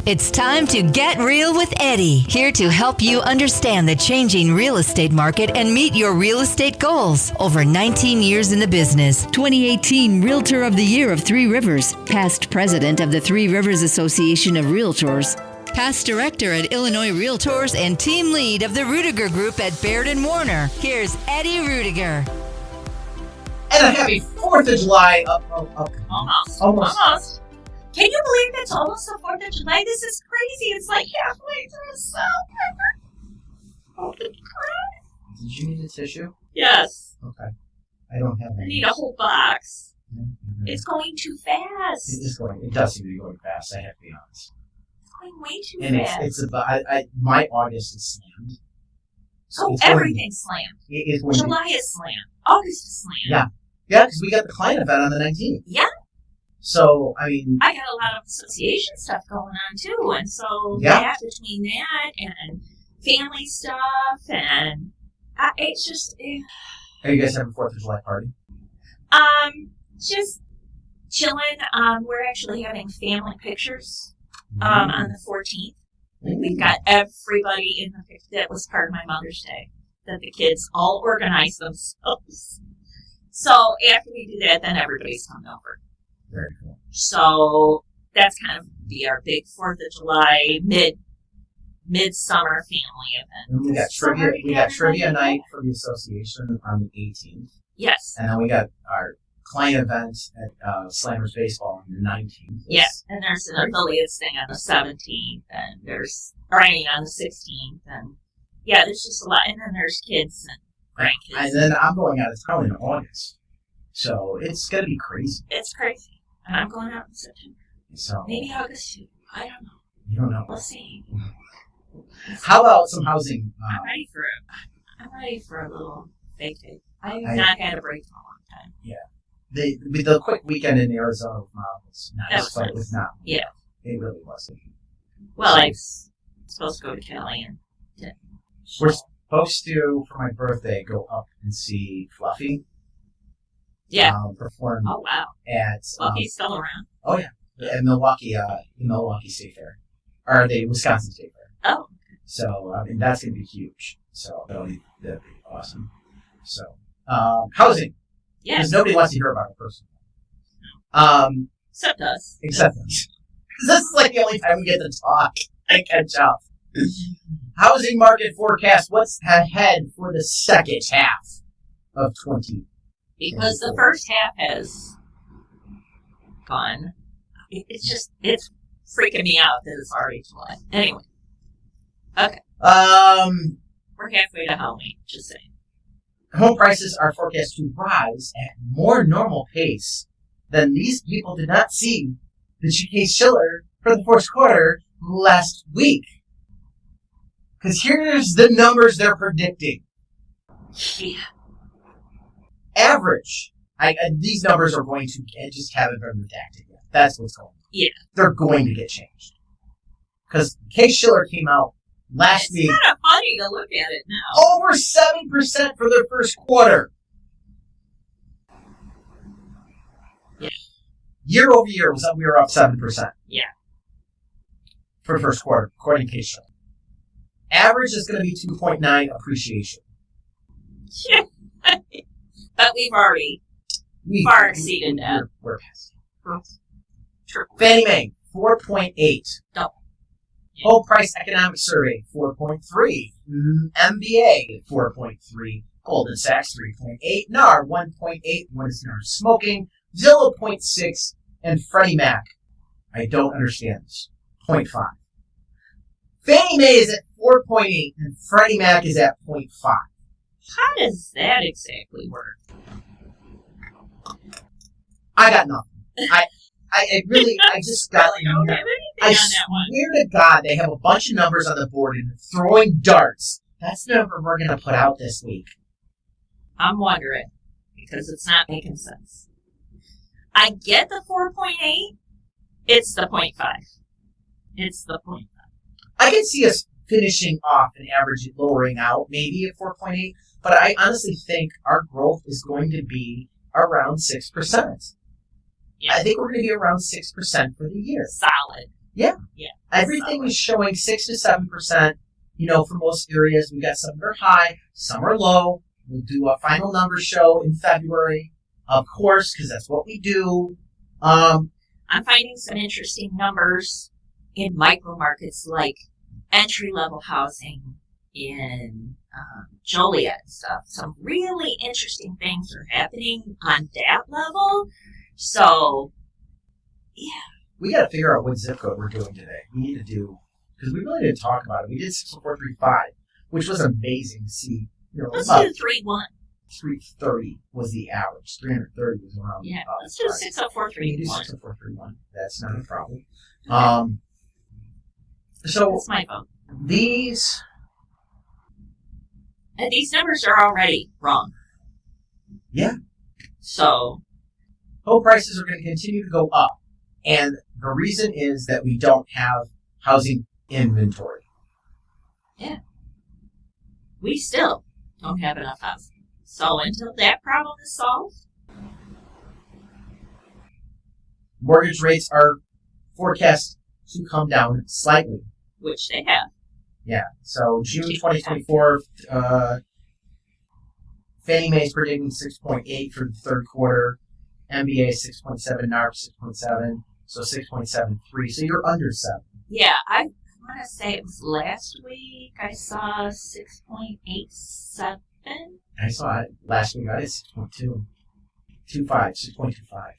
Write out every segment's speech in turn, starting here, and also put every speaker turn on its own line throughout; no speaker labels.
It's time to get real with Eddie, here to help you understand the changing real estate market and meet your real estate goals. Over 19 years in the business, 2018 Realtor of the Year of Three Rivers, past president of the Three Rivers Association of Realtors, past director at Illinois Realtors and team lead of the Ruettiger Group at Baird and Warner. Here's Eddie Ruettiger.
And a happy 4th of July.
Almost. Can you believe it's almost the 4th of July? This is crazy. It's like halfway through summer. Holy crap.
Did you need a tissue?
Yes.
Okay. I don't have any.
I need a whole box.
Mm-hmm.
It's going too fast.
It does seem to be going fast, I have to be honest.
It's going way too
fast. And it's about, my August is slammed.
So everything's slammed. July is slammed. August is slammed.
Yeah. Yeah, because we got the client event on the 19th.
Yeah.
So, I mean...
I got a lot of association stuff going on, too. And so, between that and family stuff and... it's just...
Are you guys having a 4th of July party?
Just chilling. We're actually having family pictures on the 14th. We've got everybody in the picture. That was part of my Mother's Day, that the kids all organized themselves. So, after we do that, then everybody's coming over.
Very cool.
So that's kind of our big 4th of July midsummer family event.
And we got trivia. We got trivia night for the association on the 18th.
Yes.
And then we got our client event at Slammers Baseball on the 19th.
Yes. And there's an affiliates thing on the 17th, and on the 16th, and there's just a lot. And then there's kids and grandkids.
And then I'm going out of town in August, so it's gonna be crazy.
It's crazy. And I'm going out in September.
So
maybe August too. I don't know.
You don't know.
We'll see.
How about some housing?
I'm ready for a little vacay. I have not had a break in a long time.
Yeah. The quick weekend in Arizona was nice, but it was not.
Yeah.
It really wasn't.
Well, I was supposed to go to Cali and didn't.
We're supposed to, for my birthday, go up and see Fluffy.
Yeah.
Perform.
Oh, wow.
At
Fluffy's still around.
Oh yeah, at Milwaukee State Fair, or the Wisconsin State Fair.
Oh.
So I mean that's gonna be huge. So that'll be awesome. So housing.
Yes.
Because nobody wants to hear about it personally.
Except us.
Except us. Because this is like the only time we get to talk and catch up. Housing market forecast. What's ahead for the second half of 20?
Because the first half has gone. It's freaking me out that it's already July. Anyway. Okay. We're halfway to Halloween, just saying.
Home prices are forecast to rise at more normal pace than these people did not see the GK Schiller for the fourth quarter last week. Because here's the numbers they're predicting.
Yeah.
Average. These numbers are going to just haven't been redacted yet. That's what's going on.
Yeah.
They're going to get changed. Because K. Schiller came out last week.
It's kind of funny to look at it now.
Over 7% for their first quarter.
Yeah.
Year over year, we were up 7%.
Yeah.
For first quarter, according to K. Schiller. Average is going to be 2.9 appreciation.
Yeah. But we've already far exceeded that.
We're past it.
True.
Fannie Mae, 4.8.
Double. Yeah.
Whole Price Economic Survey, 4.3. MBA, 4.3. Goldman Sachs, 3.8. NAR, 1.8. What is NAR? Smoking, Zillow, 0.6. And Freddie Mac, I don't understand this, 0.5. Fannie Mae is at 4.8, and Freddie Mac is at 0.5.
How does that exactly work?
I got nothing. I just got.
Don't have anything
I
on that one.
swear to God, they have a bunch of numbers on the board and throwing darts. That's the number we're going to put out this week.
I'm wondering, because it's not making sense. I get the 4.8. It's the 0.5. It's the 0.5.
I can see us finishing off an average lowering out, maybe at 4.8, but I honestly think our growth is going to be around 6%.
Yeah.
I think we're going to be around 6% for the year.
Solid.
Yeah.
Yeah.
Everything is showing 6 to 7%. For most areas, we got some that are high, some are low. We'll do a final number show in February, of course, because that's what we do.
I'm finding some interesting numbers in micro markets like entry-level housing in Joliet and stuff. Some really interesting things are happening on that level. So, yeah.
We got to figure out what zip code we're doing today. We need to do, because we really didn't talk about it. We did 60435, which was amazing to see.
Let's do 3-1.
330 was the average. 330 was around.
Yeah, let's do 60431.
We can do 60431. That's not a problem. So
that's my vote.
These
numbers are already wrong.
Yeah.
So
home prices are going to continue to go up, and the reason is that we don't have housing inventory.
Yeah. We still don't have enough housing. So until that problem is solved,
mortgage rates are forecast to come down slightly.
Which they have.
Yeah. So June 2024, Fannie Mae is predicting 6.8 for the third quarter. MBA 6.7, NARP 6.7, so 6.73. So you're under 7.
Yeah, I want to say it was last week I saw 6.87.
I saw it last week. I did 6.2. 6.25.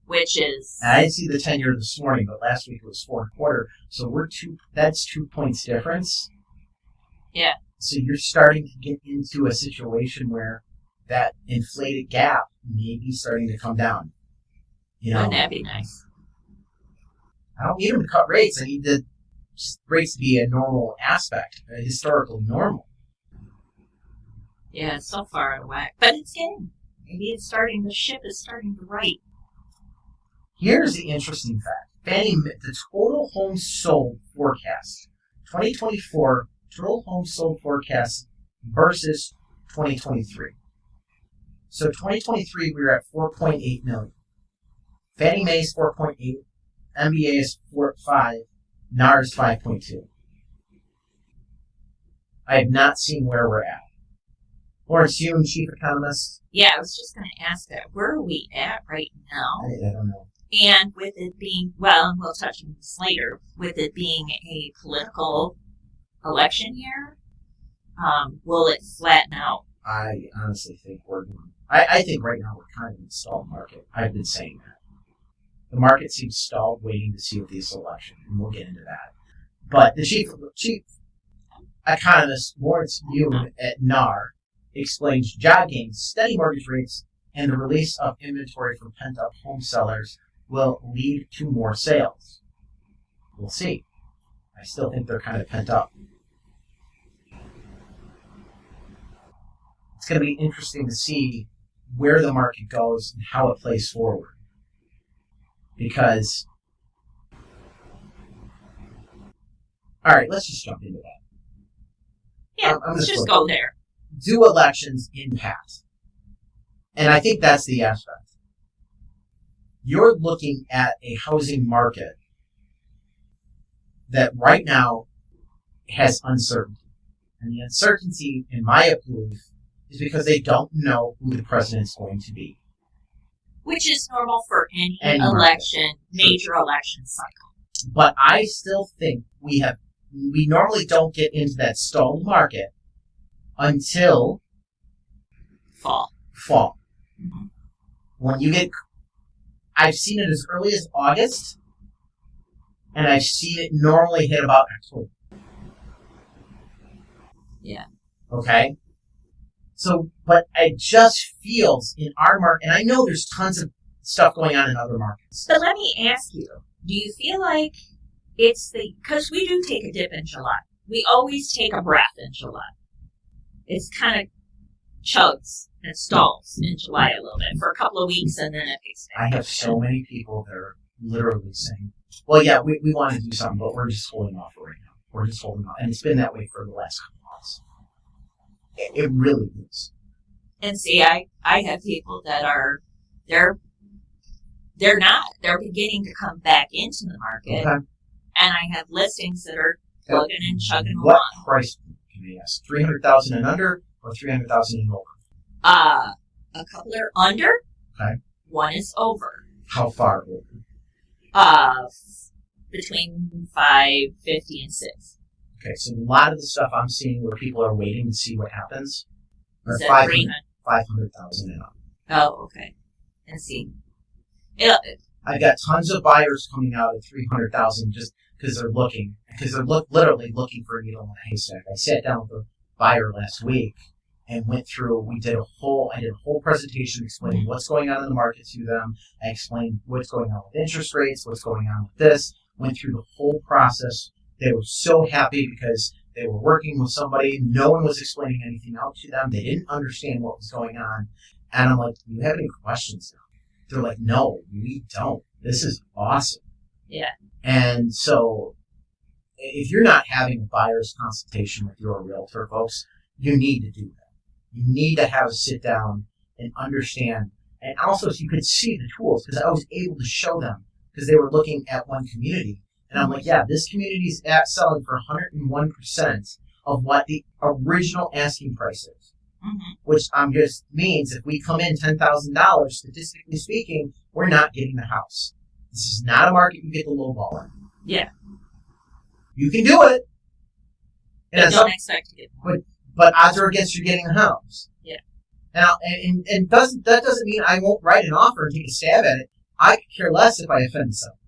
Which is...
And I didn't see the 10-year this morning, but last week it was 4.25. So that's 2 points difference.
Yeah.
So you're starting to get into a situation where that inflated gap may be starting to come down.
Wouldn't that be nice?
I don't need them to cut rates. I need the rates to be a normal aspect, a historical normal.
Yeah, it's so far out of whack. But it's getting. Maybe the ship is starting to right.
Here's the interesting fact. The total homes sold forecast, 2024 total homes sold forecast versus 2023. So 2023, we were at 4.8 million. Fannie Mae is 4.8, MBA is 4.5, NAR is 5.2. I have not seen where we're at. Lawrence Hume, chief economist.
Yeah, I was just going to ask that. Where are we at right now?
I don't know.
And with it being, well, we'll touch on this later, with it being a political election year, will it flatten out?
I honestly think I think right now we're kind of in a stalled market. I've been saying that. The market seems stalled, waiting to see this election, and we'll get into that. But the chief economist, Lawrence Hume at NAR, explains job gains, steady mortgage rates, and the release of inventory from pent-up home sellers will lead to more sales. We'll see. I still think they're kind of pent up. It's going to be interesting to see where the market goes and how it plays forward. Because, all right, let's just jump into that.
Yeah, let's just go there.
Do elections impact? And I think that's the aspect. You're looking at a housing market that right now has uncertainty. And the uncertainty, in my opinion, is because they don't know who the president's going to be.
Which is normal for any election, major election cycle.
But I still think we normally don't get into that stalled market until
fall.
Mm-hmm. I've seen it as early as August, and I've seen it normally hit about October.
Yeah.
Okay? So, but it just feels in our market, and I know there's tons of stuff going on in other markets.
But let me ask you, do you feel like it's because we do take a dip in July. We always take a breath in July. It's kind of chugs and stalls in July a little bit for a couple of weeks, and then it picks back up.
I have so many people that are literally saying, well, yeah, we want to do something, but we're just holding off right now. We're just holding off. And it's been that way for the last couple months. It really is.
And see, I have people that are, They're not. They're beginning to come back into the market.
Okay.
And I have listings that are plugging and chugging
What
along.
price can they ask? 300,000 and under, or 300,000 and over?
A couple are under.
Okay.
One is over.
How far over?
Between 550 and 6.
Okay, so a lot of the stuff I'm seeing where people are waiting to see what happens are
Is that
500,000 and up.
Oh, okay. And see.
I've got tons of buyers coming out at 300,000 just because they're literally looking for a needle in a haystack. I sat down with a buyer last week and went through. I did a whole presentation explaining what's going on in the market to them. I explained what's going on with interest rates, what's going on with this. Went through the whole process. They were so happy because they were working with somebody. No one was explaining anything out to them. They didn't understand what was going on. And I'm like, do you have any questions now? They're like, no, we don't. This is awesome.
Yeah.
And so if you're not having a buyer's consultation with your realtor, folks, you need to do that. You need to have a sit down and understand. And also, so you could see the tools, because I was able to show them, because they were looking at one community. And I'm like, yeah, this community is selling for 101% of what the original asking price is.
Mm-hmm.
Which just means if we come in $10,000, statistically speaking, we're not getting the house. This is not a market you get the low ball in.
Yeah.
You can do it.
But don't expect to get more.
But odds are against you getting a house.
Yeah.
And that doesn't mean I won't write an offer and take a stab at it. I could care less if I offend someone.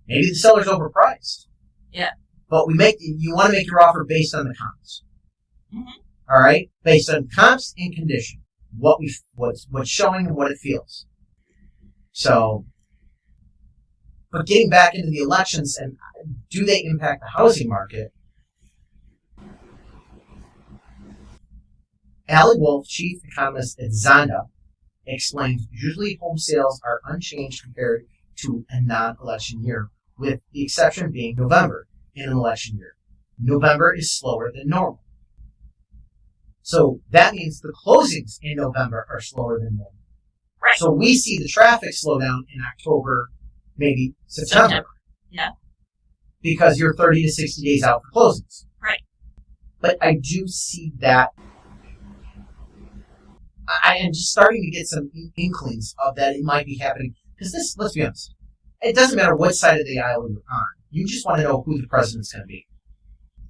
Maybe the seller's overpriced.
Yeah.
But you want to make your offer based on the comps.
Mm-hmm.
All right? Based on comps and condition. What's showing and what it feels. So, but getting back into the elections, and do they impact the housing market? Allie Wolf, chief economist at Zonda, explains usually home sales are unchanged compared to a non-election year, with the exception being November in an election year. November is slower than normal. So that means the closings in November are slower than normal.
Right.
So we see the traffic slow down in October, maybe September.
Yeah.
Because you're 30 to 60 days out for closings.
Right.
But I do see that. I am just starting to get some inklings of that it might be happening. Because this, let's be honest, it doesn't matter what side of the aisle you're on. You just want to know who the president's going to be.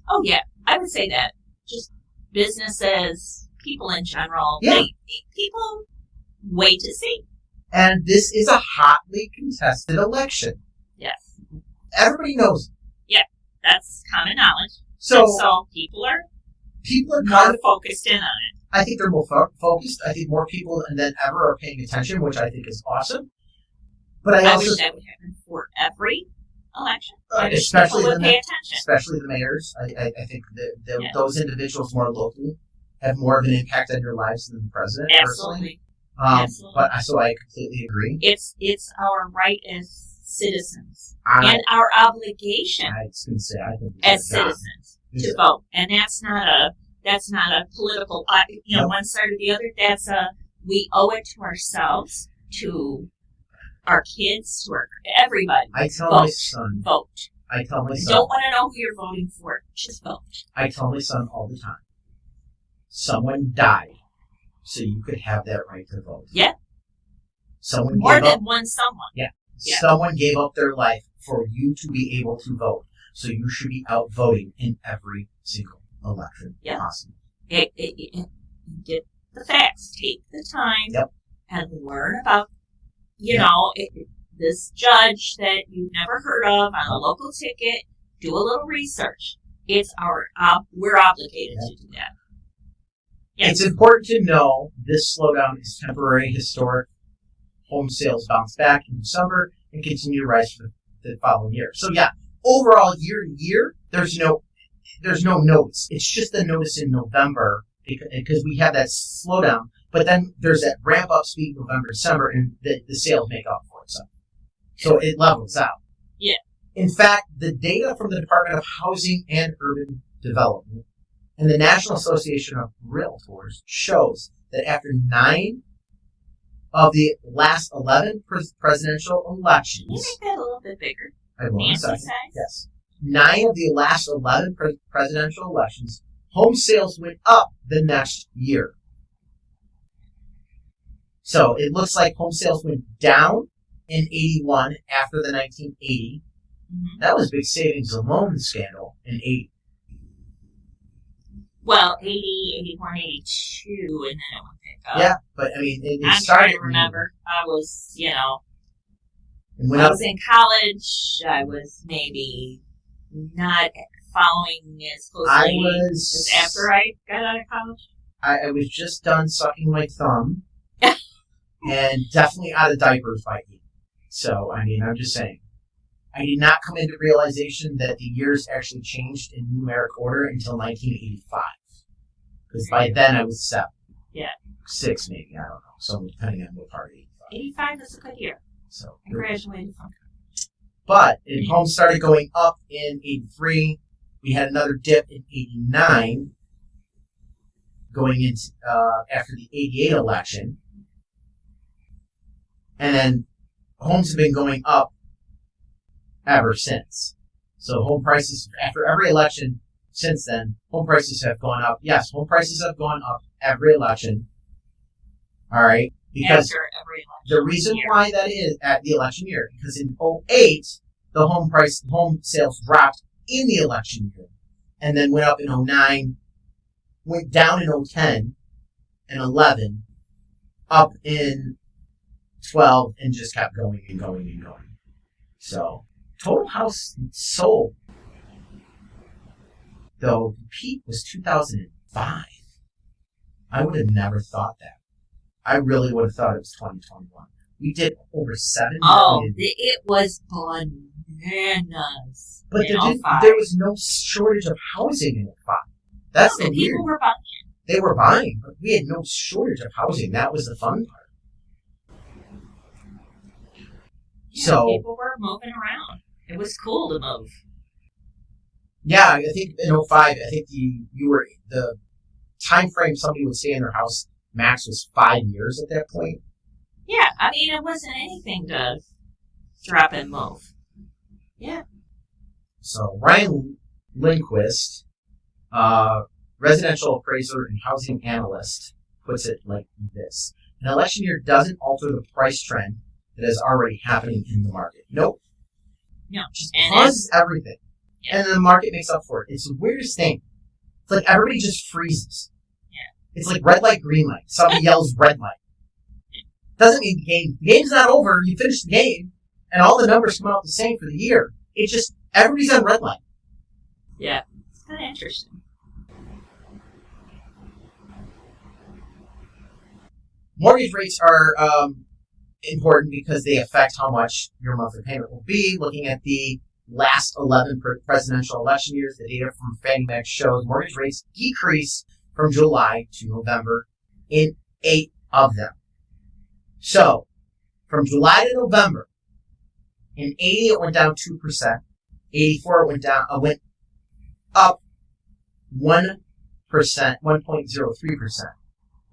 Oh, yeah. I would say that. Just businesses, people in general,
yeah.
People wait to see.
And this is a hotly contested election.
Yes.
Everybody knows it.
Yeah, that's common knowledge.
So
people are
kind of
focused in on it.
I think they're more focused. I think more people than ever are paying attention, which I think is awesome. But I also
wish that would happen for every election.
Especially
would pay attention.
Especially the mayors. I think that those individuals more locally have more of an impact on your lives than the president.
Absolutely.
Personally.
Absolutely.
But so I completely agree.
It's our right as citizens and our obligation
I was going to say, I think
as citizens to vote, and that's not a political, one side or the other. We owe it to ourselves, to our kids, to everybody.
I tell
vote,
my son.
Vote.
I tell my son.
Don't want to know who you're voting for. Just vote.
I tell my son all the time. Someone died so you could have that right to vote.
Yeah.
Someone
More
gave
than
up,
one someone.
Yeah.
Yeah.
Someone gave up their life for you to be able to vote. So you should be out voting in every single election possible.
Get the facts. Take the time and learn about, this judge that you've never heard of on a local ticket. Do a little research. It's we're obligated to do that. Yes.
It's important to know this slowdown is temporary. Historic home sales bounce back in December and continue to rise for the following year. So overall year to year, there's no notice. It's just a notice in November because we have that slowdown. But then there's that ramp up speed November, December, and the sales make up for itself. So it levels out.
Yeah.
In fact, the data from the Department of Housing and Urban Development and the National Association of Realtors shows that after 9 of the last 11 presidential
Can you
elections.
make that a little bit bigger?
I will in a
Nancy
second.
size?
Yes. 9 of the last 11 presidential elections, home sales went up the next year. So it looks like home sales went down in 81 after the 1980.
Mm-hmm.
That was big savings and loan scandal in 80.
Well, 80, 81, 82, and then it went pick up.
Yeah, but I mean, it
I'm
started.
trying to remember. I was,
It went
I
up.
was in college. I was maybe not following as closely as after I got out of college.
I was just done sucking my thumb, and definitely out of diapers by 8. So I mean, I'm just saying. I did not come into realization that the years actually changed in numeric order until 1985. Because by then I was 7.
Yeah.
6 maybe, I don't know. So depending on what part of 85.
85 is a good year.
So,
I graduated from
but home started going up in 83. We had another dip in 89 going into after the 88 election. And then homes have been going up ever since. So home prices, after every election since then, home prices have gone up. Yes, home prices have gone up every election. All right? Because
after every election.
the reason why that is at the election year, because in 08, the home sales dropped in the election year, and then went up in 09, went down in 010 and 11, up in 12, and just kept going and going and going. So, total house sold, though, the peak was 2005. I would have never thought that. I really would have thought it was 2021. We did over 7 million.
Oh, it was bananas.
But
in
there was no shortage of housing in 05. That's the weird.
People were buying.
They were buying, but we had no shortage of housing. That was the fun part.
Yeah,
So
people were moving around. It was cool to move.
Yeah, I think in 05, I think the time frame somebody would stay in their house max was 5 years at that point.
Yeah, I mean, it wasn't anything to drop and move. Yeah.
So Ryan Lindquist, residential appraiser and housing analyst, puts it like this. An election year doesn't alter the price trend that is already happening in the market. Nope.
No.
It just pauses everything. Yeah. And then the market makes up for it. It's the weirdest thing. It's like everybody just freezes. Yeah. It's like red light, green light. Somebody yells red light. Doesn't mean the game's not over. You finish the game, and all the numbers come out the same for the year. It's just everybody's on red light.
Yeah. It's kind of interesting.
Mortgage rates are important because they affect how much your monthly payment will be. Looking at the last 11 presidential election years, the data from Fannie Mae shows mortgage rates decreased from July to November in 8 of them. So, from July to November, in 80 it went down 2%. 84 it went up 1%, 1.03%.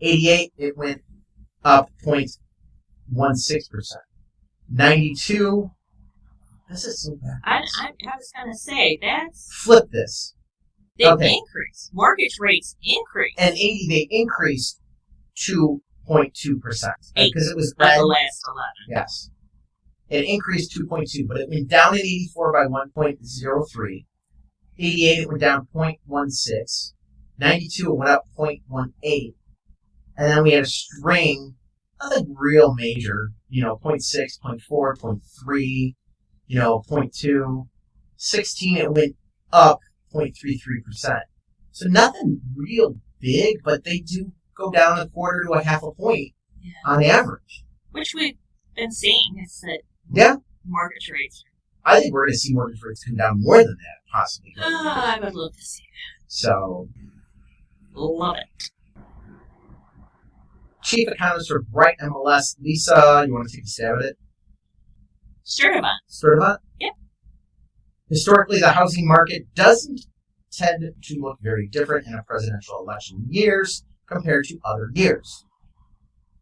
88 it went up 0.16%. 92, this is so bad.
I was going to say, that's...
Flip this.
They increased. Mortgage rates increased.
And 80, they increased 2.2%. Because it was
the last 11.
Yes. It increased 2.2, but it went down in 84 by 1.03. 88, it went down 0.16. 92, it went up 0.18. And then we had a string, nothing real major, 0.6, 0.4, 0.3, 0.2. 16, it went up 0.33%. So nothing real big, but they do go down a quarter to a half a point on average.
Which we've been seeing is that mortgage rates.
I think we're going to see mortgage rates come down more than that, possibly.
I would love to see that.
So.
Love it.
Chief economist for Bright MLS, Lisa, you want to take a stab at it?
Sturdivant? Yep.
Historically, the housing market doesn't tend to look very different in a presidential election years compared to other years.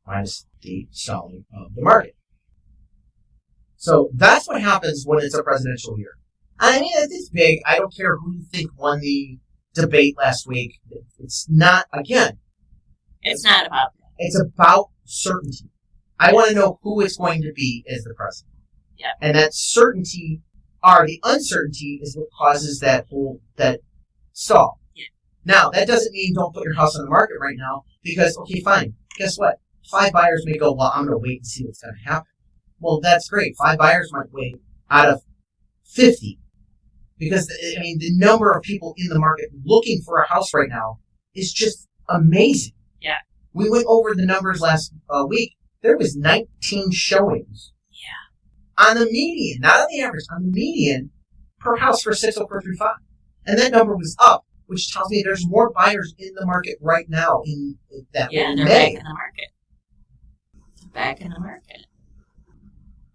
minus the stalling of the market. So that's what happens when it's a presidential year. I mean, it's big. I don't care who you think won the debate last week. It's not, again.
It's not about that.
It's about certainty. I want to know who it's going to be as the president.
Yeah.
And that certainty, or the uncertainty, is what causes that stall.
Yeah.
Now, that doesn't mean don't put your house on the market right now, because, okay, fine. Guess what? 5 buyers may go, well, I'm going to wait and see what's going to happen. Well, that's great. 5 buyers might wait out of 50. Because, the number of people in the market looking for a house right now is just amazing.
Yeah.
We went over the numbers last week. There was 19 showings.
Yeah.
On the median, not on the average, on the median per house for 60435. And that number was up, which tells me there's more buyers in the market right now in that
Yeah, they're
May.
back in the market. Back in the market.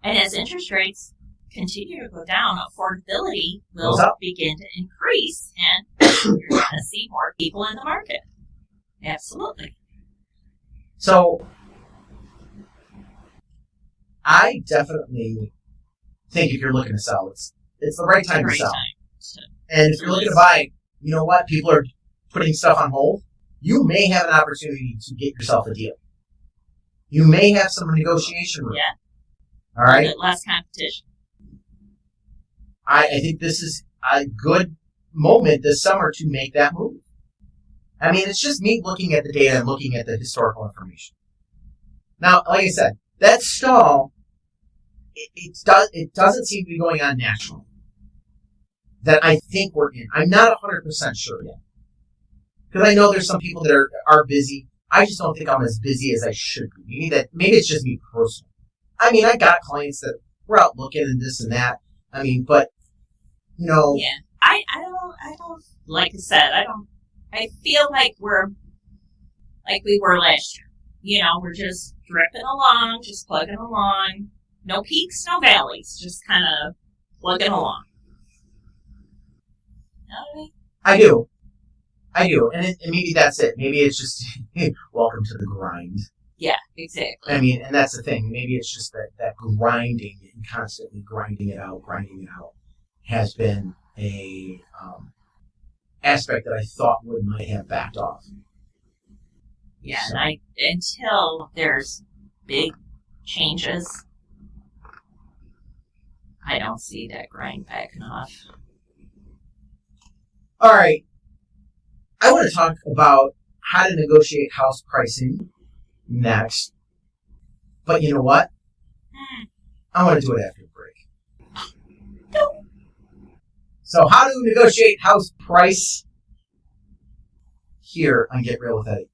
And as interest rates continue to go down, affordability will begin to increase, and you're going to see more people in the market. Absolutely.
So, I definitely think if you're looking to sell, it's the right time to sell. And if you're looking to buy, you know what? People are putting stuff on hold. You may have an opportunity to get yourself a deal. You may have some negotiation room.
Yeah.
All right?
Less competition.
I think this is a good moment this summer to make that move. I mean, it's just me looking at the data and looking at the historical information. Now, like I said, that stall, it doesn't seem to be going on nationally. That I think we're in. I'm not 100% sure yet. Because I know there's some people that are busy. I just don't think I'm as busy as I should be. Maybe it's just me personally. I mean, I got clients that were out looking and this and that. I mean, but, you know.
Yeah. I don't, like I said, I feel like we're like we were last year. You know, we're just dripping along, just plugging along. No peaks, no valleys, just kind of plugging along.
I do. And maybe that's it. Maybe it's just, welcome to the grind.
Yeah, exactly.
I mean, and that's the thing. Maybe it's just that grinding and constantly grinding it out has been a aspect that I thought might have backed off.
Yeah, so. And until there's big changes, I don't see that grind backing off.
All right. I want to talk about how to negotiate house pricing next. But you know what? I want to do it after the break.
No.
So how to negotiate house price here on Get Real with Eddie.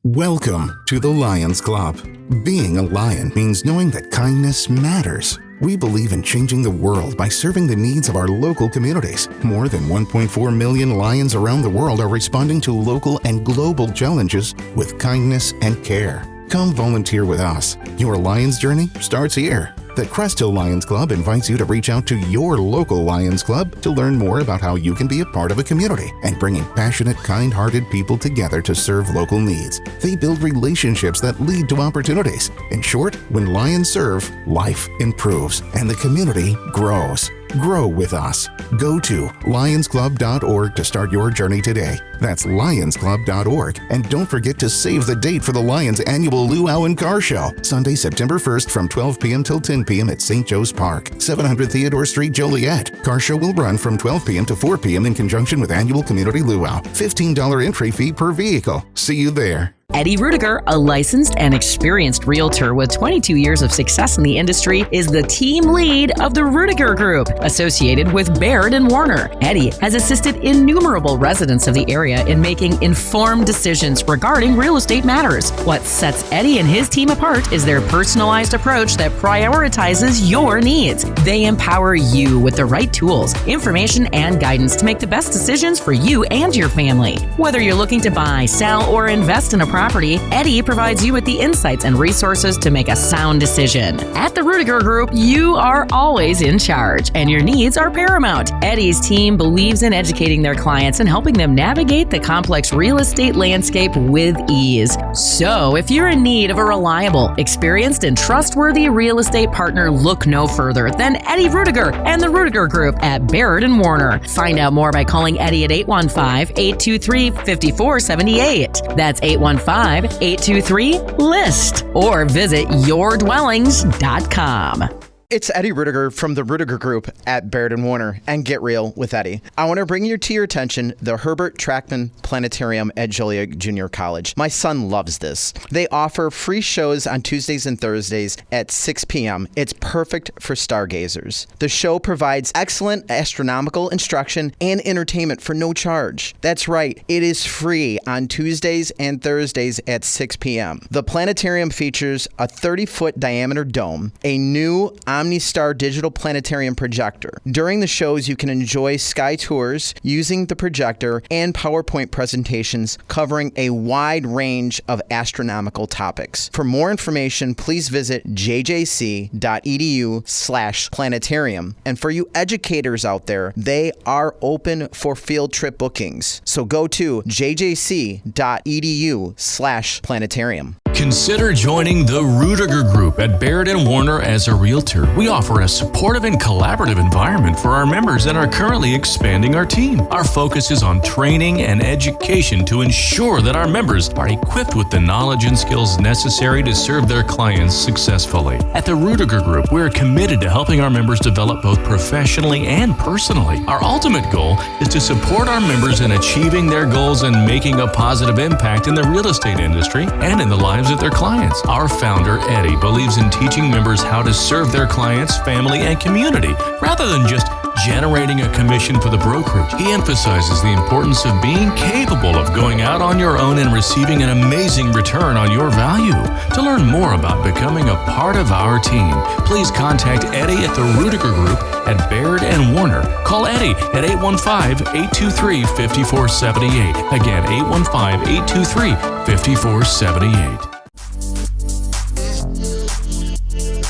Welcome to the Lions Club. Being a lion means knowing that kindness matters. We believe in changing the world by serving the needs of our local communities. More than 1.4 million lions around the world are responding to local and global challenges with kindness and care. Come volunteer with us. Your Lions journey starts here. The Crest Hill Lions Club invites you to reach out to your local Lions Club to learn more about how you can be a part of a community and bringing passionate, kind-hearted people together to serve local needs. They build relationships that lead to opportunities. In short, when Lions serve, life improves and the community grows. Grow with us. Go to lionsclub.org to start your journey today. That's lionsclub.org. And don't forget to save the date for the Lions annual Luau and Car Show, Sunday, September 1st from 12 p.m. till 10 p.m. at St. Joe's Park, 700 Theodore Street, Joliet. Car Show will run from 12 p.m. to 4 p.m. in conjunction with annual community luau. $15 entry fee per vehicle. See you there.
Eddie Ruettiger, a licensed and experienced realtor with 22 years of success in the industry, is the team lead of the Ruettiger Group, associated with Baird and Warner. Eddie has assisted innumerable residents of the area in making informed decisions regarding real estate matters. What sets Eddie and his team apart is their personalized approach that prioritizes your needs. They empower you with the right tools, information, and guidance to make the best decisions for you and your family. Whether you're looking to buy, sell, or invest in a property, Eddie provides you with the insights and resources to make a sound decision. At the Ruettiger Group, you are always in charge, and your needs are paramount. Eddie's team believes in educating their clients and helping them navigate the complex real estate landscape with ease. So, if you're in need of a reliable, experienced, and trustworthy real estate partner, look no further than Eddie Ruettiger and the Ruettiger Group at Baird and Warner. Find out more by calling Eddie at 815-823-5478. That's 815-823-LIST. Or visit yourdwellings.com.
It's Eddie Ruettiger from the Ruettiger Group at Baird and Warner and Get Real with Eddie. I want to bring to your attention the Herbert Trackman Planetarium at Joliet Junior College. My son loves this. They offer free shows on Tuesdays and Thursdays at 6 p.m. It's perfect for stargazers. The show provides excellent astronomical instruction and entertainment for no charge. That's right, it is free on Tuesdays and Thursdays at 6 p.m. The planetarium features a 30-foot diameter dome, a new OmniStar digital planetarium projector. During the shows, you can enjoy sky tours using the projector and PowerPoint presentations covering a wide range of astronomical topics. For more information, please visit jjc.edu/planetarium. And for you educators out there, they are open for field trip bookings. So go to jjc.edu/planetarium.
Consider joining the Ruettiger Group at Baird and Warner as a realtor. We offer a supportive and collaborative environment for our members and are currently expanding our team. Our focus is on training and education to ensure that our members are equipped with the knowledge and skills necessary to serve their clients successfully. At the Ruettiger Group, we are committed to helping our members develop both professionally and personally. Our ultimate goal is to support our members in achieving their goals and making a positive impact in the real estate industry and in the lives of their clients. Our founder, Eddie, believes in teaching members how to serve their clients, family, and community, rather than just generating a commission for the brokerage. He emphasizes the importance of being capable of going out on your own and receiving an amazing return on your value. To learn more about becoming a part of our team, please contact Eddie at the Ruettiger Group at Baird and Warner. Call Eddie at 815-823-5478. Again, 815-823-5478.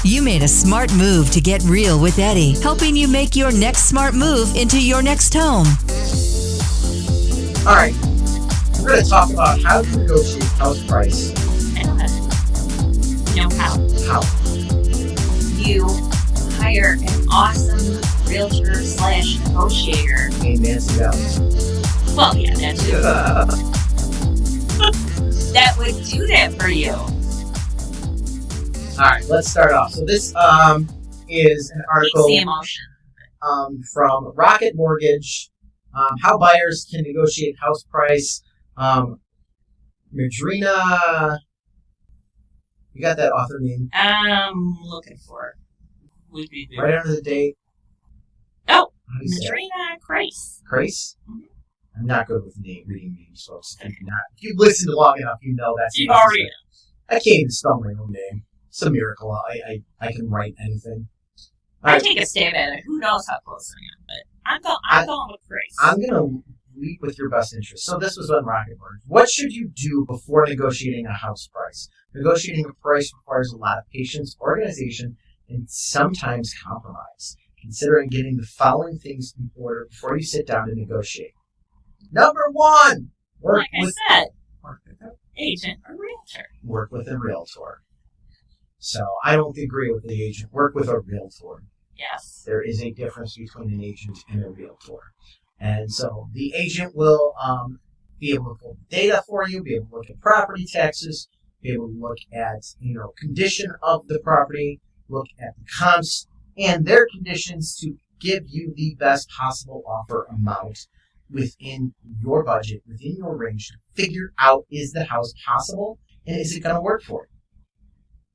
You made a smart move to get real with Eddie, helping you make your next smart move into your next home.
All right, we're going to talk about how to negotiate house price.
You know how?
How?
You hire an awesome realtor/negotiator.
Hey, Nancy Vallee.
Well, yeah, that too. That would do that for you.
All right, let's start off. So this is an article
The emotion.
From Rocket Mortgage, how buyers can negotiate house price. Madrina, you got that author name?
I'm looking for it. Would be good.
Right under the date.
Oh,
How do you say it?
Madrina Kreis.
Kreis? I'm not good with reading names, folks. If you've listened long enough, you know that's.
You've already know.
I can't even spell my own name. It's a miracle. I can write anything.
I take a stab at it. Who knows how close I am, but I'm going with Kreis.
I'm going to lead with your best interest. So this was on Rocket Mortgage. What should you do before negotiating a house price? Negotiating a price requires a lot of patience, organization, and sometimes compromise. Consider getting the following things in order before you sit down to negotiate. Number one, work with
an agent or realtor.
Work with a realtor. So I don't agree with the agent. Work with a realtor.
Yes.
There is a difference between an agent and a realtor. And so the agent will be able to pull data for you, be able to look at property taxes, be able to look at condition of the property, look at the comps and their conditions to give you the best possible offer amount within your budget, within your range, to figure out, is the house possible and is it going to work for you?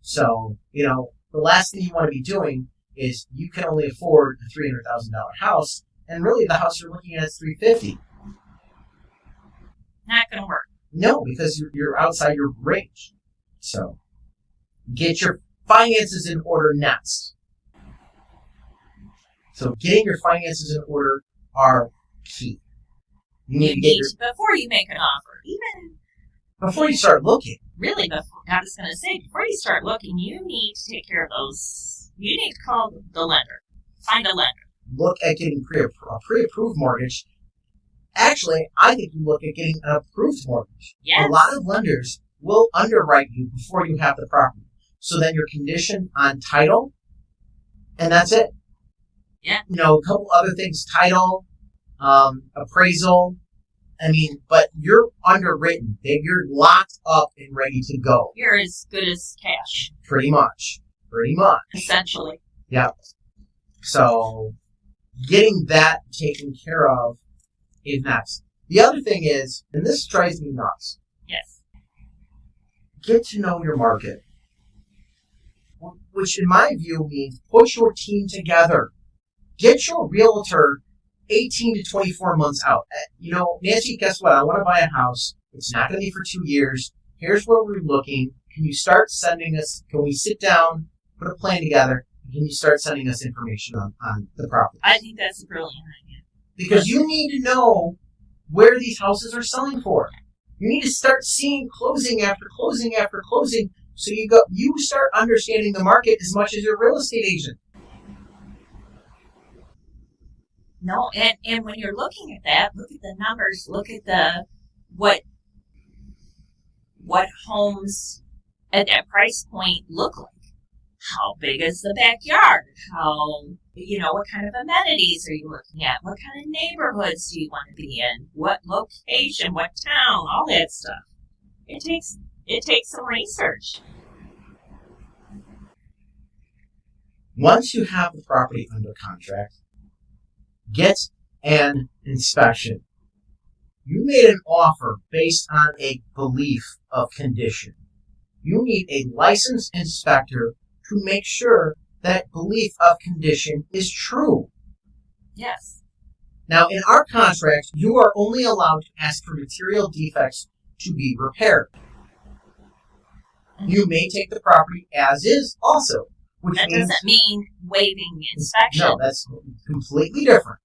So, the last thing you want to be doing is you can only afford a $300,000 house, and really the house you're looking at is $350,000.
Not going to work.
No, because you're outside your range. So, get your finances in order next. So, getting your finances in order are key. You need to get
before you make an offer, even
before you start looking.
Really, I was going to say, before you start looking, you need to take care of those. You need to call the lender. Find a lender.
Look at getting a pre-approved mortgage. Actually, I think you look at getting an approved mortgage.
Yes.
A lot of lenders will underwrite you before you have the property. So then you're conditioned on title, and that's it.
Yeah.
You know, a couple other things, title, appraisal. I mean, but you're underwritten. You're locked up and ready to go.
You're as good as cash.
Pretty much.
Essentially.
Yeah. So getting that taken care of is next. The other thing is, and this drives me nuts.
Yes.
Get to know your market. Which in my view means put your team together. Get your realtor 18 to 24 months out. You know, Nancy, guess what? I want to buy a house. It's not going to be for 2 years. Here's where we're looking. Can you start sending us, can we sit down, put a plan together? Can you start sending us information on the property?
I think that's a brilliant idea.
Because you need to know where these houses are selling for. You need to start seeing closing after closing after closing, so you start understanding the market as much as your real estate agent.
No, and when you're looking at that, look at the numbers, look at the what homes at that price point look like. How big is the backyard? What kind of amenities are you looking at? What kind of neighborhoods do you want to be in? What location? What town? All that stuff. It takes some research.
Once you have the property under contract, get an inspection. You made an offer based on a belief of condition. You need a licensed inspector to make sure that belief of condition is true.
Yes.
Now, in our contract, you are only allowed to ask for material defects to be repaired. You may take the property as is also.
That doesn't mean waiving the inspection.
No, that's completely different.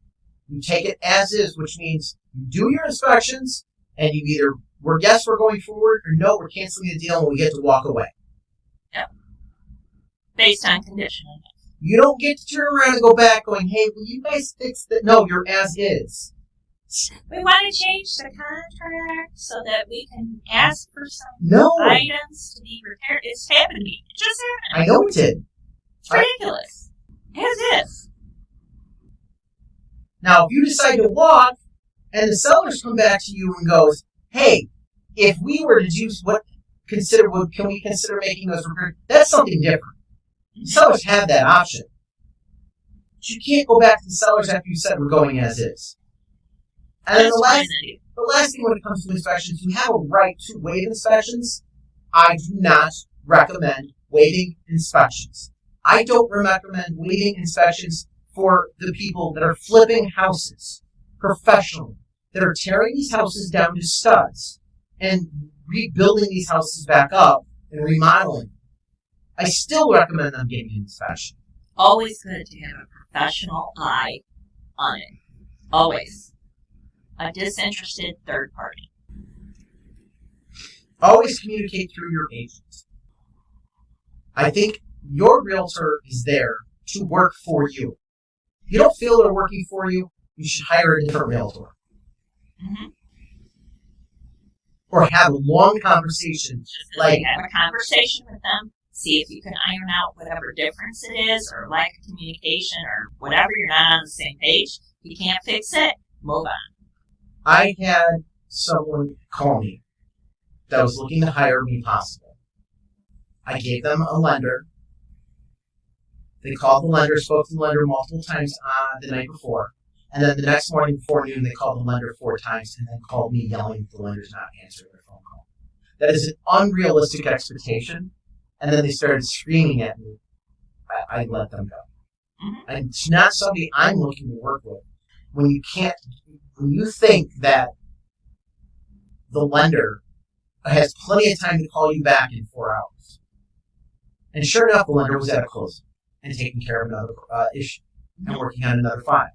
You take it as is, which means you do your inspections, and you either, we're going forward, or no, we're canceling the deal and we get to walk away.
Yep. Based on condition.
You don't get to turn around and go back going, hey, will you guys fix that? No, you're as is.
We want to change the contract so that we can ask for some items to be repaired. It's happened to me. It just happened.
I know it did.
It's ridiculous. As is.
Now, if you decide to walk, and the sellers come back to you and goes, hey, if we were to do can we consider making those repairs? That's something different. Sellers have that option. But you can't go back to the sellers after you said we're going as is. And then the last thing when it comes to inspections, you have a right to waive inspections. I do not recommend waiving inspections. I don't recommend waiving inspections for the people that are flipping houses professionally, that are tearing these houses down to studs and rebuilding these houses back up and remodeling. I still recommend them getting an inspection.
Always good to have a professional eye on it. Always. A disinterested third party.
Always communicate through your agent. I think your realtor is there to work for you. If you don't feel they're working for you, you should hire a different realtor.
Mm-hmm.
Or have a long conversation.
Have a conversation with them. See if you can iron out whatever difference it is, or lack of communication, or whatever. You're not on the same page. You can't fix it. Move on.
I had someone call me that was looking to hire me possible. I gave them a lender. They called the lender, spoke to the lender multiple times the night before. And then the next morning before noon, they called the lender 4 times and then called me yelling that the lender's not answering their phone call. That is an unrealistic expectation. And then they started screaming at me. I let them go.
Mm-hmm.
And it's not somebody I'm looking to work with. When you think that the lender has plenty of time to call you back in 4 hours. And sure enough, the lender was at a closing and taking care of another issue and working on another file.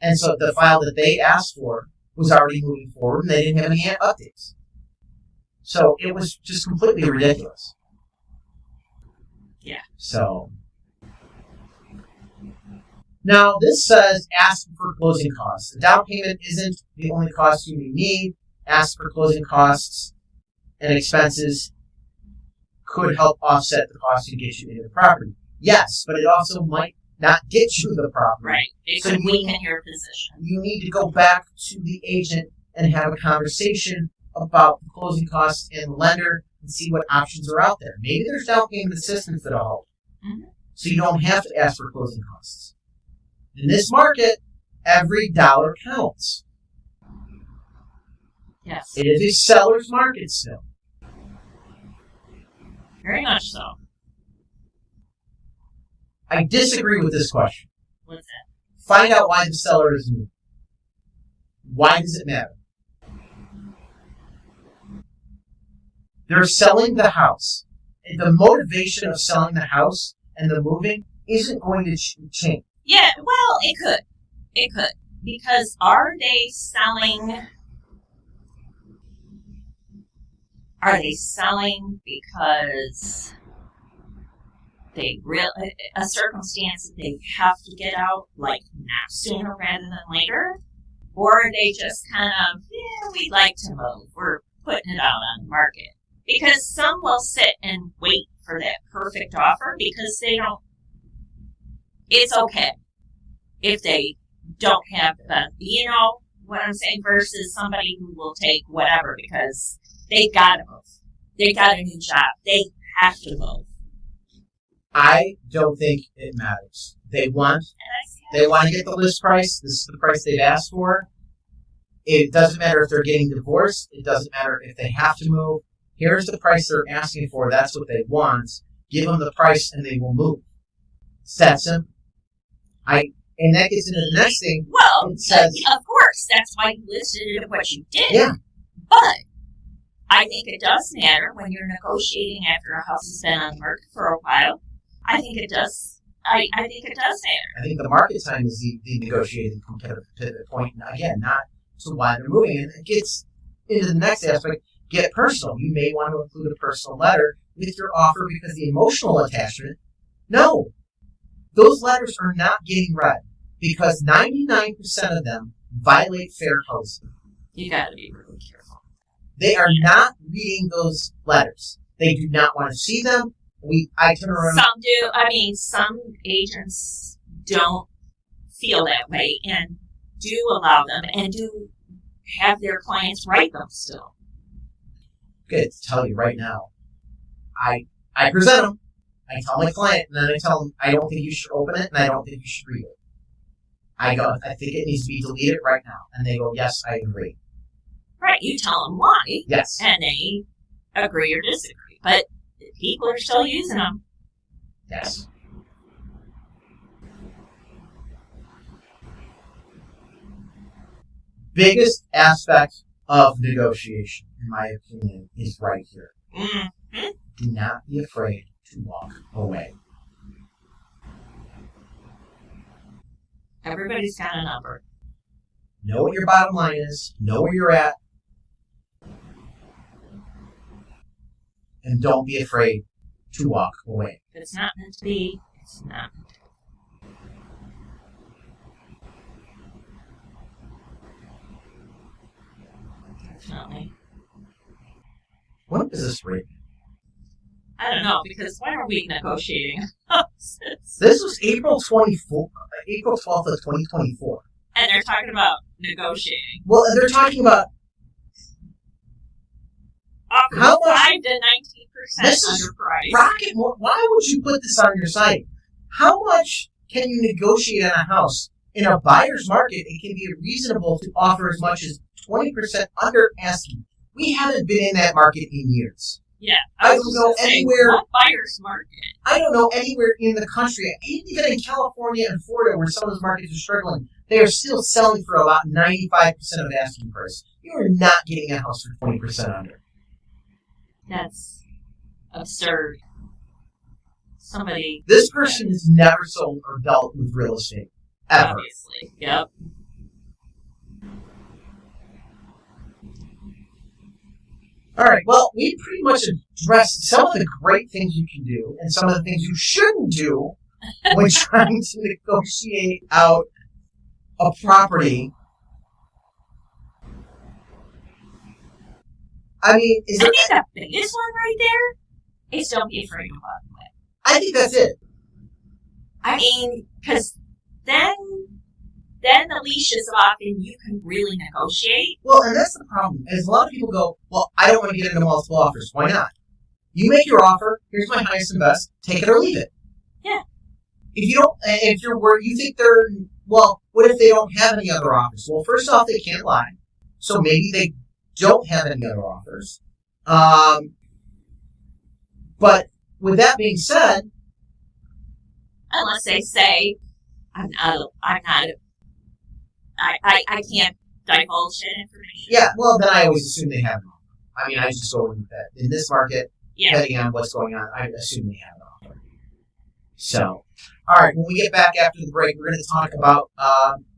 And so the file that they asked for was already moving forward, and they didn't have any updates. So it was just completely ridiculous.
Yeah.
So now this says ask for closing costs. The down payment isn't the only cost you may need. Ask for closing costs. and expenses could help offset the cost to get you into the property. Yes, but it also might not get you the property.
Right. It could weaken your position.
You need to go back to the agent and have a conversation about the closing costs and the lender and see what options are out there. Maybe there's down payment assistance that'll help. Mm-hmm. So you don't have to ask for closing costs. In this market, every dollar counts.
Yes.
It is a seller's market still.
Very much so.
I disagree with this question.
What's that?
Find out why the seller is moving. Why does it matter? They're selling the house. And the motivation of selling the house and the moving isn't going to change.
Yeah, well, it could. It could. Because are they selling... Are they selling because they a circumstance that they have to get out, like now, sooner rather than later? Or are they just kind of, we'd like to move, we're putting it out on the market? Because some will sit and wait for that perfect offer because they don't, it's okay if they don't have the, you know what I'm saying, versus somebody who will take whatever because they got to move. They got a new job. They have to move.
I don't think it matters. They want to get the list price. This is the price they've asked for. It doesn't matter if they're getting divorced. It doesn't matter if they have to move. Here's the price they're asking for. That's what they want. Give them the price and they will move. It's that simple. And that gets into the next thing.
Well,
it says,
of course, that's why you listed it at what you did.
Yeah.
But I think it does matter when you're negotiating after a house has been on the market for a while. I think it does. I think it does matter.
I think the market time is the negotiating competitive point. And again, not to why they're moving. And it gets into the next aspect. Get personal. You may want to include a personal letter with your offer because the emotional attachment. No, those letters are not getting read because 99% of them violate fair housing.
You got to be really careful.
They are not reading those letters. They do not want to see them. I turn around.
Some do. I mean, some agents don't feel that way and do allow them and do have their clients write them still.
Good to tell you right now. I present them. I tell my client, and then I tell them, I don't think you should open it, and I don't think you should read it. I go, I think it needs to be deleted right now. And they go, yes, I agree.
Right, you tell them why.
Yes.
And they agree or disagree. But people are still using them.
Yes. Biggest aspect of negotiation, in my opinion, is right here. Mm-hmm. Do not be afraid to walk away.
Everybody's got a number.
Know what your bottom line is. Know where you're at. And don't be afraid to walk away.
If it's not meant to be, it's not meant to be. Definitely.
What is this rate?
I don't know, because when are we negotiating?
This was April 12th of 2024.
And they're talking about negotiating.
Well, they're talking about how much,
5 to 19%
this
under price.
Rocket. Why would you put this on your site? How much can you negotiate on a house? In a buyer's market, it can be reasonable to offer as much as 20% under asking. We haven't been in that market in years.
Yeah.
I don't know anywhere.
What buyer's market?
I don't know anywhere in the country, even in California and Florida, where some of those markets are struggling, they are still selling for about 95% of asking price. You are not getting a house for 20% under.
That's absurd. Somebody.
This person has never sold or dealt with real estate. Ever.
Obviously. Yep.
All right, well, we pretty much addressed some of the great things you can do and some of the things you shouldn't do when trying to negotiate out a property. I mean,
I think the biggest one right there is don't be afraid of walking away.
I think that's it.
I mean, because then the leash is off and you can really negotiate.
Well, and that's the problem. Is a lot of people go, well, I don't want to get into multiple offers. Why not? You make your offer. Here's my highest and best. Take it or leave it.
Yeah.
If you're worried, you think they're, well, what if they don't have any other offers? Well, first off, they can't lie. So maybe they don't have any other offers. But with that being said,
unless they say, I can't divulge that information.
Yeah, well, then I always assume they have an offer. I mean, I just go with that. In this market, depending on what's going on, I assume they have an offer. So, all right, when we get back after the break, we're going to talk about,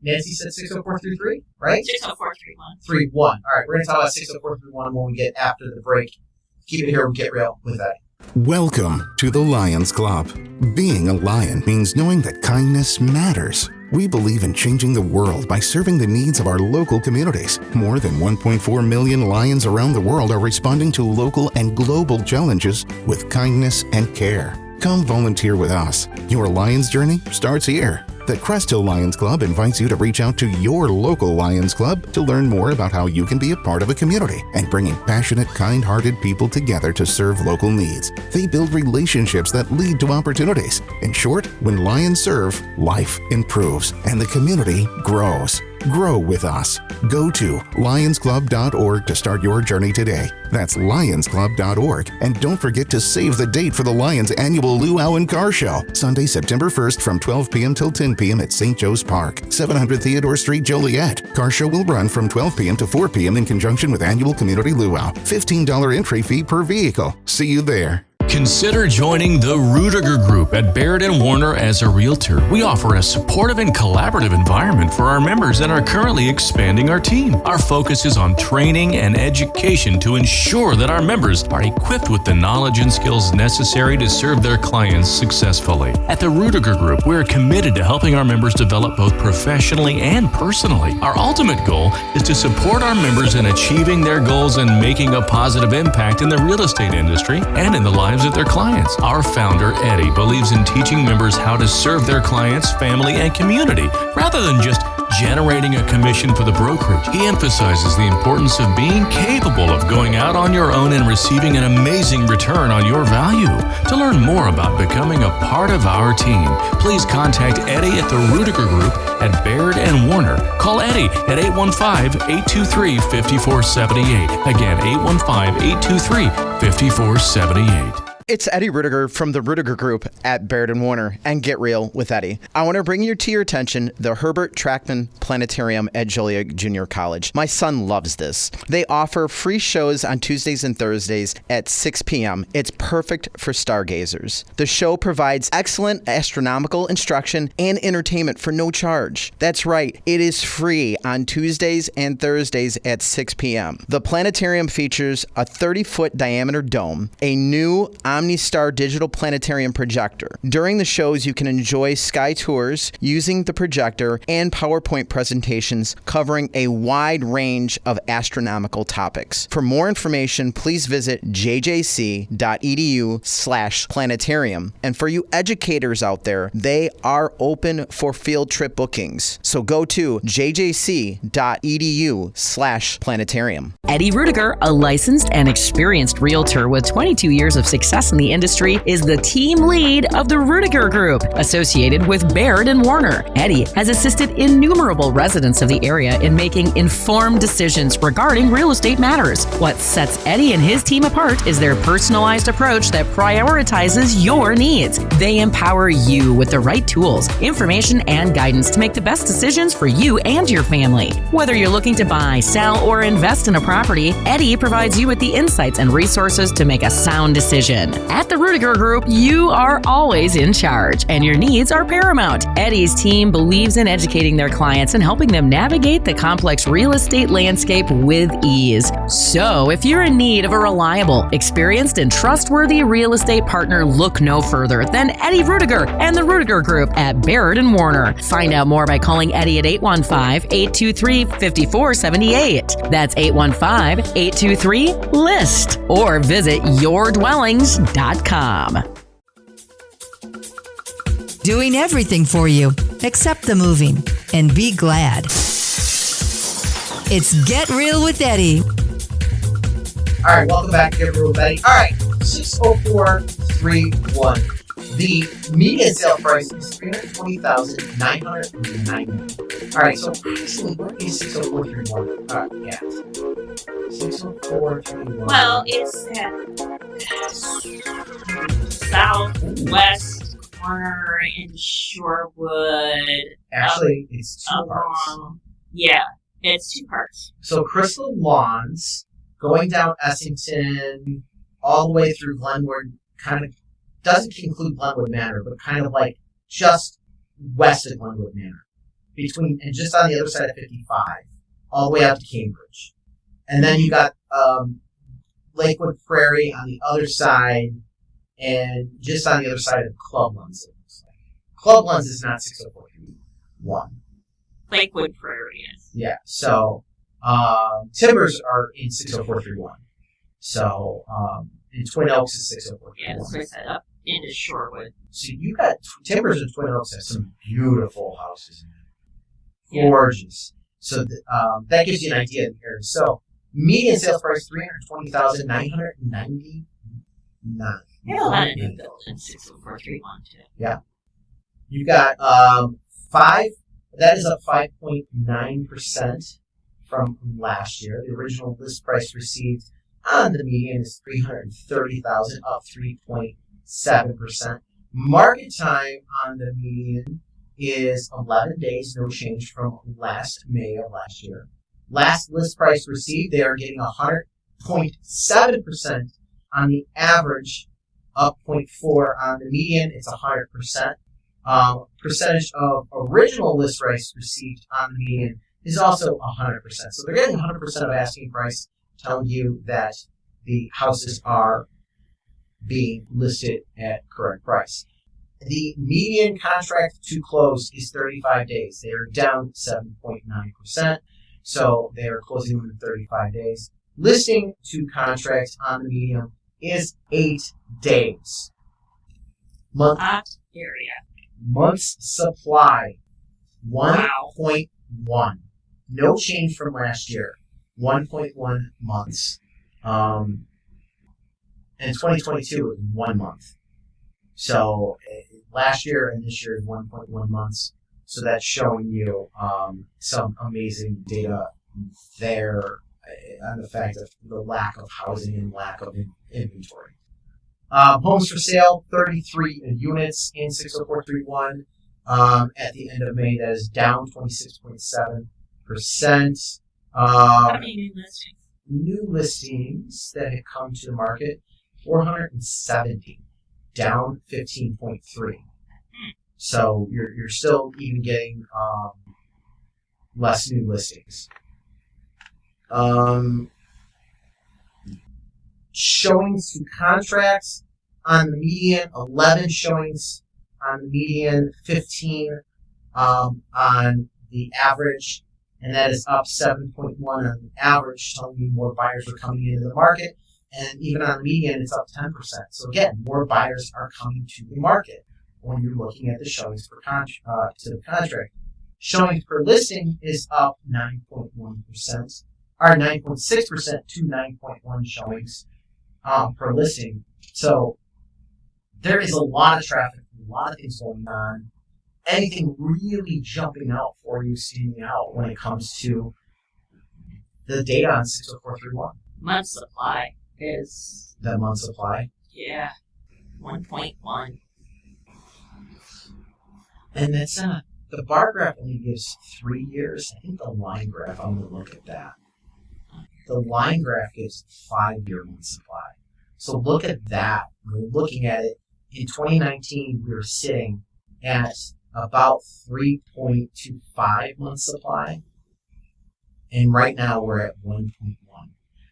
Nancy said 60433, right?
60431.
All right, we're going to talk about 60431 when we get after the break. Keep it here and Get Real with that.
Welcome to the Lions Club. Being a lion means knowing that kindness matters. We believe in changing the world by serving the needs of our local communities. More than 1.4 million lions around the world are responding to local and global challenges with kindness and care. Come volunteer with us. Your Lions journey starts here. The Crest Hill Lions Club invites you to reach out to your local Lions Club to learn more about how you can be a part of a community and bringing passionate, kind-hearted people together to serve local needs. They build relationships that lead to opportunities. In short, when Lions serve, life improves and the community grows. Grow with us. Go to lionsclub.org to start your journey today. That's lionsclub.org. And don't forget to save the date for the Lions annual Luau and Car Show, Sunday, September 1st from 12 p.m. till 10 p.m. at St. Joe's Park, 700 Theodore Street, Joliet. Car Show will run from 12 p.m. to 4 p.m. in conjunction with annual community luau. $15 entry fee per vehicle. See you there.
Consider joining the Ruettiger Group at Baird and Warner as a realtor. We offer a supportive and collaborative environment for our members and are currently expanding our team. Our focus is on training and education to ensure that our members are equipped with the knowledge and skills necessary to serve their clients successfully. At the Ruettiger Group, we're committed to helping our members develop both professionally and personally. Our ultimate goal is to support our members in achieving their goals and making a positive impact in the real estate industry and in the lives of their clients. Our founder, Eddie, believes in teaching members how to serve their clients, family, and community, rather than just generating a commission for the brokerage. He emphasizes the importance of being capable of going out on your own and receiving an amazing return on your value. To learn more about becoming a part of our team, please contact Eddie at the Ruettiger Group at Baird and Warner. Call Eddie at 815-823-5478. Again, 815-823-5478.
It's Eddie Ruettiger from the Ruettiger Group at Baird and Warner and Get Real with Eddie. I want to bring to your attention the Herbert Trackman Planetarium at Joliet Junior College. My son loves this. They offer free shows on Tuesdays and Thursdays at 6 p.m. It's perfect for stargazers. The show provides excellent astronomical instruction and entertainment for no charge. That's right, it is free on Tuesdays and Thursdays at 6 p.m. The planetarium features a 30-foot diameter dome, a new OmniStar digital planetarium projector. During the shows, you can enjoy sky tours using the projector and PowerPoint presentations covering a wide range of astronomical topics. For more information, please visit jjc.edu/planetarium. And for you educators out there, they are open for field trip bookings. So go to jjc.edu/planetarium.
Eddie Ruettiger, a licensed and experienced realtor with 22 years of success in the industry, is the team lead of the Ruettiger Group, associated with Baird and Warner. Eddie has assisted innumerable residents of the area in making informed decisions regarding real estate matters. What sets Eddie and his team apart is their personalized approach that prioritizes your needs. They empower you with the right tools, information, and guidance to make the best decisions for you and your family. Whether you're looking to buy, sell, or invest in a property, Eddie provides you with the insights and resources to make a sound decision. Listen, at the Ruettiger Group, you are always in charge, and your needs are paramount. Eddie's team believes in educating their clients and helping them navigate the complex real estate landscape with ease. So, if you're in need of a reliable, experienced, and trustworthy real estate partner, look no further than Eddie Ruettiger and the Ruettiger Group at Baird and Warner. Find out more by calling Eddie at 815-823-5478. That's 815-823-LIST. Or visit yourdwellings.com.
Doing everything for you except the moving, and be glad. It's Get Real with Eddie.
All right, welcome back to Get Real with Eddie. All right, 60431. The median sale price is $320,990. All right, so actually, what is 60431 at? 60431.
Well, it's at southwest corner in Shorewood.
Actually, it's two parts.
Yeah, it's two parts.
So Crystal Lawns, going down Essington, all the way through Glenwood, kind of doesn't include Glenwood Manor, but kind of like just west of Glenwood Manor, between and just on the other side of 55, all the way out to Cambridge. And then you got Lakewood Prairie on the other side, and just on the other side of Clublands. Clublands is not 60431.
Lakewood Prairie is.
Yeah, so Timbers are in 60431. So and Twin Oaks is 60431.
Yeah, that's what I said, up into Shorewood.
So you got Timbers and Twin Oaks have some beautiful houses in there.
Yeah.
Gorgeous. So that gives you an idea of the area. So median sales price $320,999.
They have a lot of new builds in 60431 too.
Yeah. You got that is up 5.9% from last year. The original list price received on the median is $330,000, up 3.7%. Market time on the median is 11 days, no change from last May of last year. Last list price received, they are getting 100.7% on the average, up 0.4 on the median. It's 100%. Percentage of original list price received on the median is also 100%. So they're getting 100% of asking price, telling you that the houses are being listed at correct price. The median contract to close is 35 days. They are down 7.9%. So they are closing within 35 days. Listing to contract on the median is 8 days.
Hot area.
Months supply, 1.1.
Wow.
No change from last year, 1.1 months. And 2022 was 1 month. So last year and this year is 1.1 months. So that's showing you some amazing data there on the fact of the lack of housing and lack of inventory. Homes for sale, 33 units in 60431. At the end of May, that is down 26.7%.
How many new listings?
New listings that have come to the market, 470, down 15.3. So you're still even getting less new listings. Showings to contracts on the median, 11 showings on the median, 15 on the average, and that is up 7.1 on the average, telling you more buyers are coming into the market. And even on the median, it's up 10%. So again, more buyers are coming to the market when you're looking at the showings to the contract. Showings per listing is up 9.1%, or 9.6% to 9.1 showings per listing. So there is a lot of traffic, a lot of things going on. Anything really jumping out for you, standing out when it comes to the data on 60431?
Month supply is...
The month supply?
Yeah, 1.1.
And that's the bar graph only gives 3 years. I think the line graph, I'm going to look at that. The line graph gives 5-year month supply. So look at that. We're looking at it. In 2019, we were sitting at about 3.25 months supply. And right now we're at 1.1.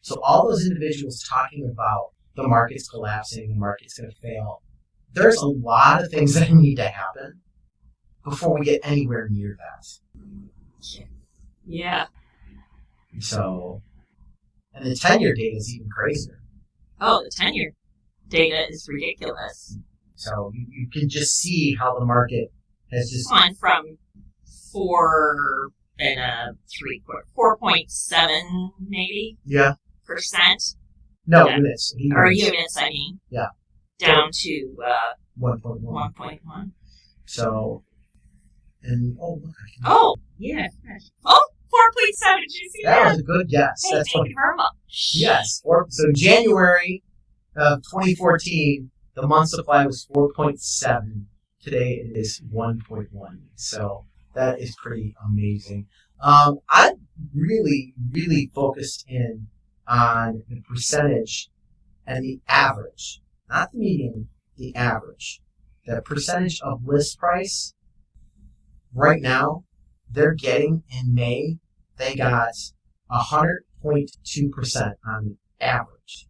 So all those individuals talking about the market's collapsing, the market's going to fail, there's a lot of things that need to happen before we get anywhere near that.
Yeah.
So, and the 10-year data is even crazier.
Oh, the 10-year data is ridiculous.
So you can just see how the market has just
gone from 4.7 maybe.
Yeah.
Percent.
No,
yeah.
units.
Or units, I mean.
Yeah.
Down to
1.1.
1.1.
So, and
yeah. Oh, 4.7. Did you see that?
That was a good guess.
Hey, thank you very much.
Yes. So January of 2014, the month supply was 4.7. Today it is 1.1. So that is pretty amazing. I'm really, really focused in on the percentage and the average, not the median, the average. The percentage of list price right now, they're getting in May, they got 100.2% on the average.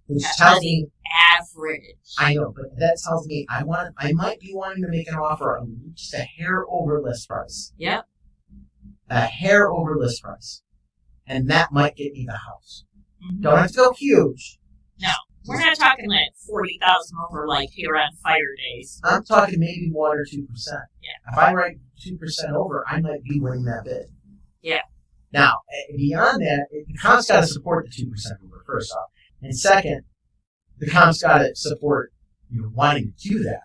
Which tells me
average.
I know, but that tells me I might be wanting to make an offer just a hair over list price.
Yep.
A hair over list price. And that might get me the house.
Mm-hmm.
Don't have to go huge.
No. We're not talking like 40,000 over like here on fire days.
I'm talking maybe 1 or 2%.
Yeah.
If I write 2% over, I might be winning that bid.
Yeah.
Now, beyond that, the comp's got to support the 2% over, first off. And second, the comp's got to support wanting to do that.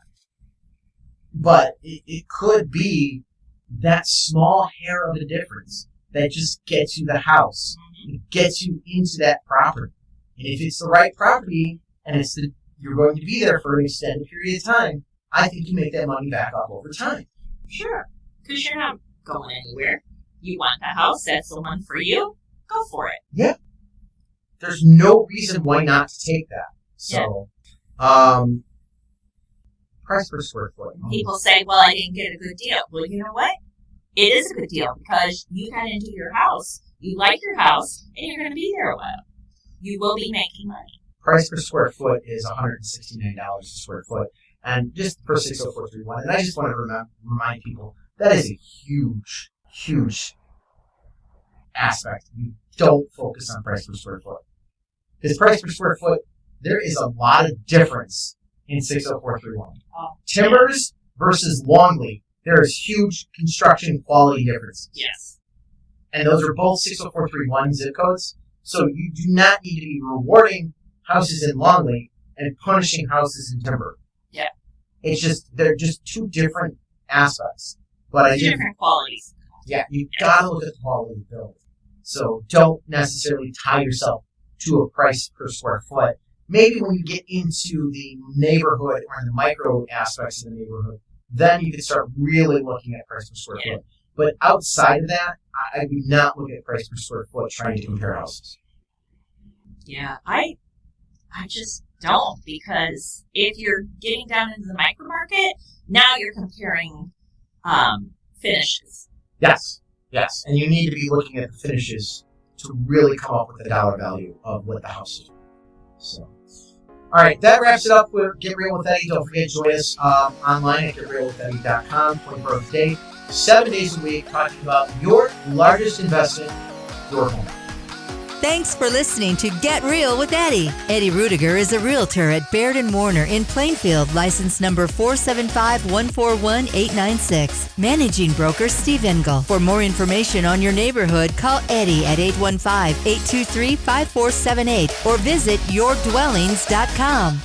But it could be that small hair of a difference that just gets you the house. It gets you into that property. And if it's the right property and you're going to be there for an extended period of time, I think you make that money back up over time.
Sure. Because you're not going anywhere. You want the house, that's the one for you, go for it.
Yeah. There's no reason why not to take that. So, price per square foot.
People say, well, I didn't get a good deal. Well, you know what? It is a good deal because you got into your house, you like your house, and you're going to be there a while. You will be making money.
Price per square foot is $169 a square foot. And just for 60431, and I just want to remind people, that is a huge, huge aspect. You don't focus on price per square foot. Because price per square foot, there is a lot of difference in 60431. Timbers versus Longley, there is huge construction quality differences.
Yes.
And those are both 60431 zip codes. So you do not need to be rewarding houses in Longley and punishing houses in Timber.
Yeah.
It's just, they're just two different aspects. But
different qualities.
Yeah, you gotta look at the quality of the build. So don't necessarily tie yourself to a price per square foot. Maybe when you get into the neighborhood or the micro aspects of the neighborhood, then you can start really looking at price per square foot. But outside of that, I would not look at price per square foot trying to compare houses.
Yeah, I just don't, because if you're getting down into the micro market, now you're comparing finishes.
Yes, yes. And you need to be looking at the finishes to really come up with the dollar value of what the house is. So, all right, that wraps it up with Get Real with Eddie. Don't forget to join us online at getrealwitheddy.com 24 hours a day, 7 days a week, talking about your largest investment, your home.
Thanks for listening to Get Real with Eddie. Eddie Ruettiger is a realtor at Baird and Warner in Plainfield, license number 475141896. Managing broker Steve Engel. For more information on your neighborhood, call Eddie at 815-823-5478 or visit yourdwellings.com.